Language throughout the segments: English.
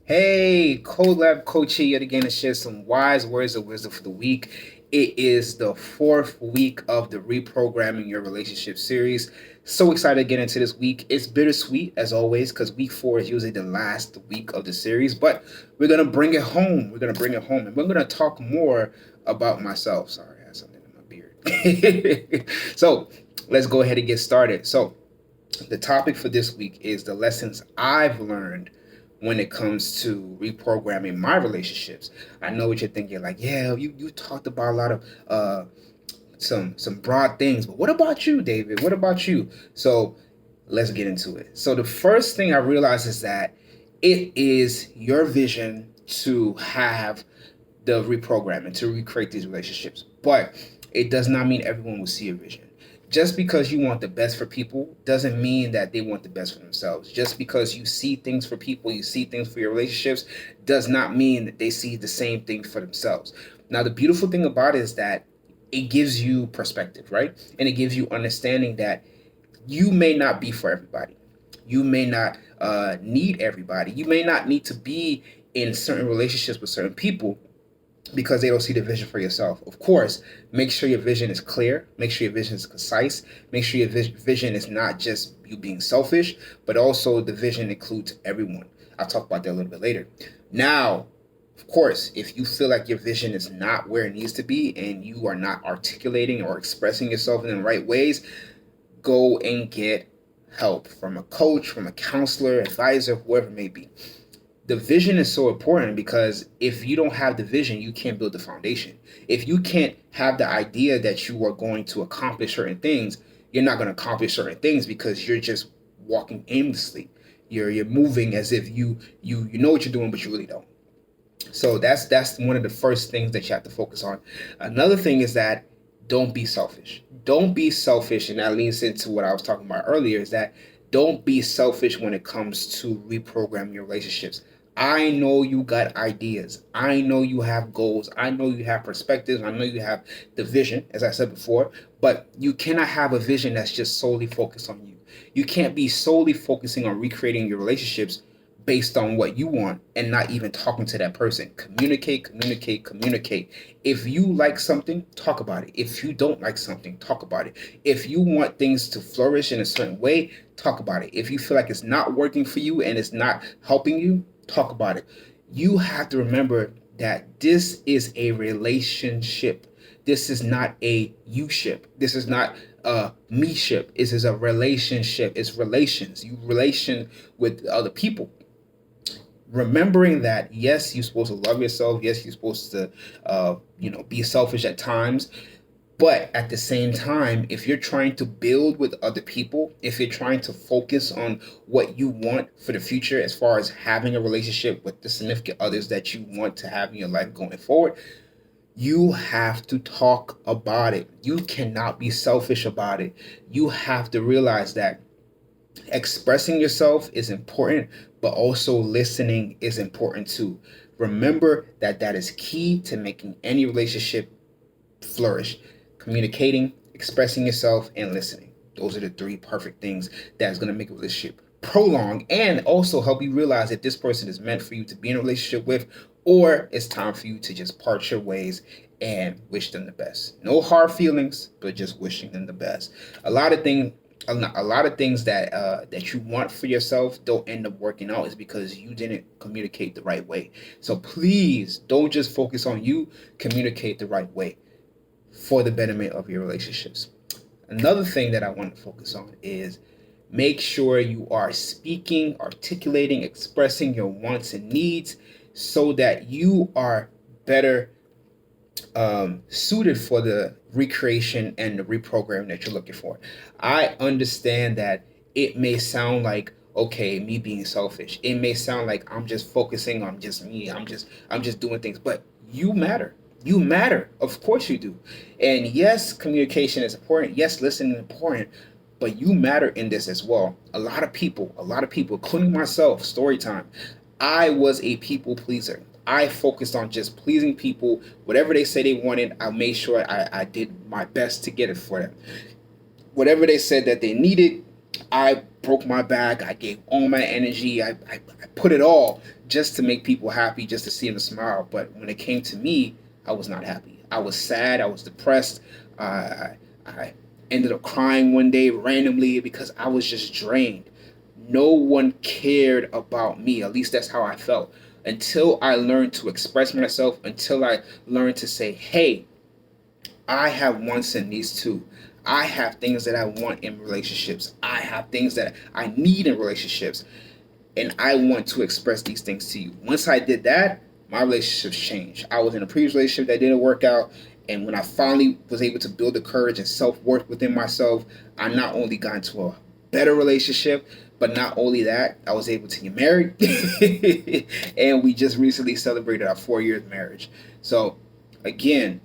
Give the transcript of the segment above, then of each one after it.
Hey, Colabcoaching yet again to share some wise words of wisdom for the week. It is the fourth week of the Reprogramming Your Relationship series. So excited to get into this week. It's bittersweet as always because week four is usually the last week of the series, but we're gonna bring it home. We're gonna bring it home, and we're gonna talk more about myself. Sorry, I had something in my beard. So let's go ahead and get started. So the topic for this week is the lessons I've learned when it comes to reprogramming my relationships. I know what you're thinking, like, yeah, you talked about a lot of some broad things, but what about you, David? What about you? So let's get into it. So the first thing I realized is that it is your vision to have the reprogramming to recreate these relationships. But it does not mean everyone will see your vision. Just because you want the best for people doesn't mean that they want the best for themselves. Just because you see things for people, you see things for your relationships, does not mean that they see the same thing for themselves. Now, the beautiful thing about it is that it gives you perspective, right? And it gives you understanding that you may not be for everybody. You may not need everybody. You may not need to be in certain relationships with certain people because they don't see the vision for yourself. Of course, make sure your vision is clear, make sure your vision is concise, make sure your vision is not just you being selfish, but also the vision includes everyone. I'll talk about that a little bit later. Now, of course, if you feel like your vision is not where it needs to be and you are not articulating or expressing yourself in the right ways, go and get help from a coach, from a counselor, advisor, whoever it may be. The vision is so important because if you don't have the vision, you can't build the foundation. If you can't have the idea that you are going to accomplish certain things, you're not going to accomplish certain things because you're just walking aimlessly. You're moving as if you know what you're doing, but you really don't. So that's one of the first things that you have to focus on. Another thing is that don't be selfish. Don't be selfish, and that leads into what I was talking about earlier. Is that don't be selfish when it comes to reprogram your relationships. I know you got ideas. I know you have goals. I know you have perspectives. I know you have the vision, as I said before, but you cannot have a vision that's just solely focused on you. You can't be solely focusing on recreating your relationships based on what you want and not even talking to that person. Communicate, communicate, communicate. If you like something, talk about it. If you don't like something, talk about it. If you want things to flourish in a certain way, talk about it. If you feel like it's not working for you and it's not helping you, talk about it. You have to remember that this is a relationship. This is not a you ship. This is not a me ship. This is a relationship. It's relations. You relation with other people, remembering that yes, you're supposed to love yourself, yes, you're supposed to be selfish at times, but at the same time, if you're trying to build with other people, if you're trying to focus on what you want for the future as far as having a relationship with the significant others that you want to have in your life going forward, you have to talk about it. You cannot be selfish about it. You have to realize that expressing yourself is important, but also listening is important too. Remember that that is key to making any relationship flourish. Communicating, expressing yourself, and listening. Those are the three perfect things that's going to make a relationship prolong and also help you realize that this person is meant for you to be in a relationship with, or it's time for you to just part your ways and wish them the best. No hard feelings, but just wishing them the best. A lot of things a lot of things that you want for yourself don't end up working out is because you didn't communicate the right way. So please don't just focus on you, communicate the right way for the betterment of your relationships. Another thing that I want to focus on is make sure you are speaking, articulating, expressing your wants and needs so that you are better suited for the recreation and the reprogram that you're looking for. I understand that it may sound like, okay, me being selfish. It may sound like I'm just focusing on just me. I'm just doing things, but you matter. You matter. Of course you do. And yes, communication is important. Yes, listening is important, but you matter in this as well. A lot of people, including myself, story time. I was a people pleaser. I focused on just pleasing people. Whatever they say they wanted, I made sure I did my best to get it for them. Whatever they said that they needed, I broke my back. I gave all my energy. I put it all just to make people happy, just to see them smile. But when it came to me, I was not happy. I was sad. I was depressed. I ended up crying one day randomly because I was just drained. No one cared about me. At least that's how I felt. Until I learned to express myself, until I learned to say, hey, I have wants and needs too. I have things that I want in relationships. I have things that I need in relationships. And I want to express these things to you. Once I did that, my relationships changed. I was in a previous relationship that didn't work out. And when I finally was able to build the courage and self-worth within myself, I not only got into a better relationship, but not only that, I was able to get married. And we just recently celebrated our 4 years marriage. So again,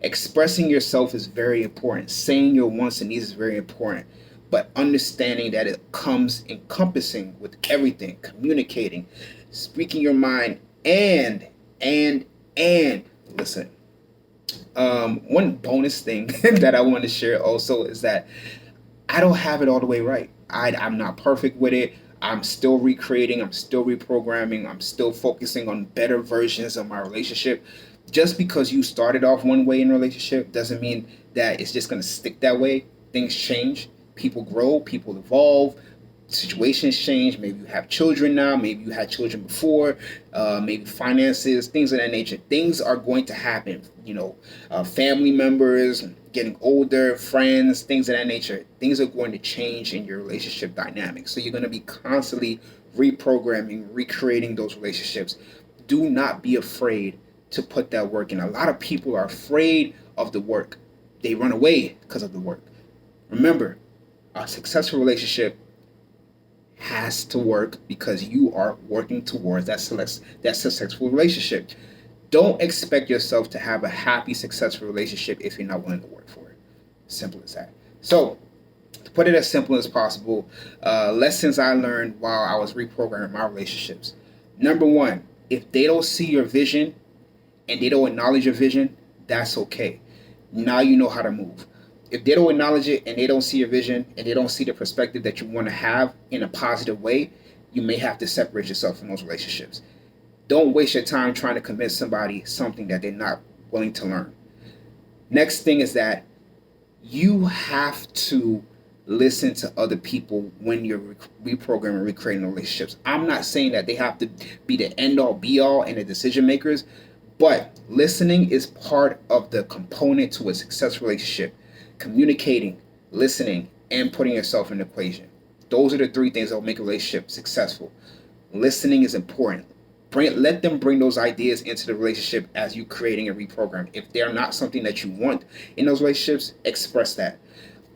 expressing yourself is very important. Saying your wants and needs is very important. But understanding that it comes encompassing with everything, communicating, speaking your mind, and listen. One bonus thing that I want to share also is that I don't have it all the way right. I'm not perfect with it. I'm still recreating, I'm still reprogramming, I'm still focusing on better versions of my relationship. Just because you started off one way in a relationship doesn't mean that it's just going to stick that way. Things change, people grow, people evolve, situations change. Maybe you have children now, maybe you had children before, maybe finances, things of that nature. Things are going to happen, family members getting older, friends, things of that nature. Things are going to change in your relationship dynamics. So you're going to be constantly reprogramming, recreating those relationships. Do not be afraid to put that work in. A lot of people are afraid of the work. They run away because of the work. Remember, a successful relationship has to work because you are working towards that successful relationship. Don't expect yourself to have a happy, successful relationship if you're not willing to work for it. Simple as that. So, to put it as simple as possible, lessons I learned while I was reprogramming my relationships. Number one, if they don't see your vision and they don't acknowledge your vision, that's okay. Now you know how to move. If they don't acknowledge it and they don't see your vision and they don't see the perspective that you want to have in a positive way, you may have to separate yourself from those relationships. Don't waste your time trying to convince somebody something that they're not willing to learn. Next thing is that you have to listen to other people when you're reprogramming, recreating relationships. I'm not saying that they have to be the end all be all and the decision makers, but listening is part of the component to a successful relationship. Communicating, listening, and putting yourself in the equation. Those are the three things that will make a relationship successful. Listening is important. Let them bring those ideas into the relationship as you creating and reprogram. If they're not something that you want in those relationships, express that.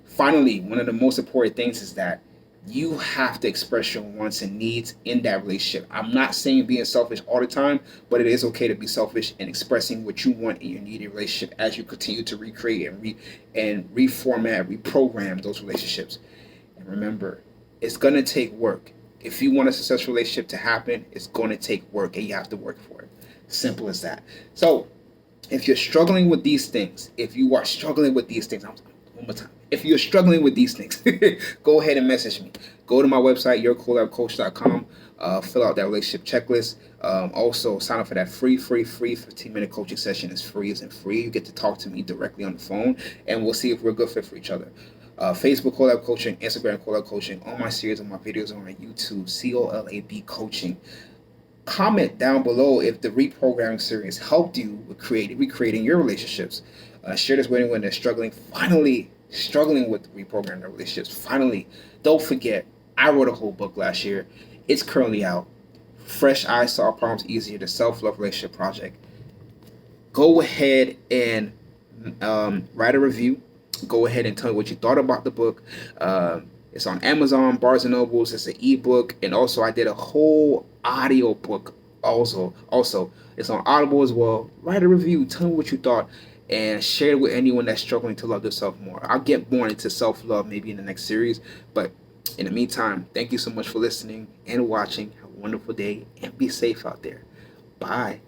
Finally, one of the most important things is that you have to express your wants and needs in that relationship. I'm not saying being selfish all the time, but it is okay to be selfish and expressing what you want in your needy relationship as you continue to recreate and reformat, reprogram those relationships. And remember, it's gonna take work. If you want a successful relationship to happen, it's gonna take work, and you have to work for it. Simple as that. So, if you're struggling with these things, one more time. If you're struggling with these things, go ahead and message me. Go to my website, yourcolabcoach.com. Fill out that relationship checklist. Also, sign up for that free 15-minute coaching session. It's free, isn't free. You get to talk to me directly on the phone, and we'll see if we're a good fit for each other. Facebook Colab Coaching, Instagram Colab Coaching. All my series and my videos are on YouTube, COLAB Coaching. Comment down below if the reprogramming series helped you with recreating your relationships. Share this with anyone that's finally struggling with reprogramming their relationships. Finally, don't forget, I wrote a whole book last year. It's currently out. Fresh Eyes Solve Problems Easier, the Self-Love Relationship Project. Go ahead and write a review. Go ahead and tell me what you thought about the book. It's on Amazon, Barnes and Nobles. It's an ebook, and also I did a whole audio book. Also, it's on Audible as well. Write a review. Tell me what you thought, and share it with anyone that's struggling to love themselves more. I'll get more into self-love maybe in the next series, but in the meantime, thank you so much for listening and watching. Have a wonderful day and be safe out there. Bye.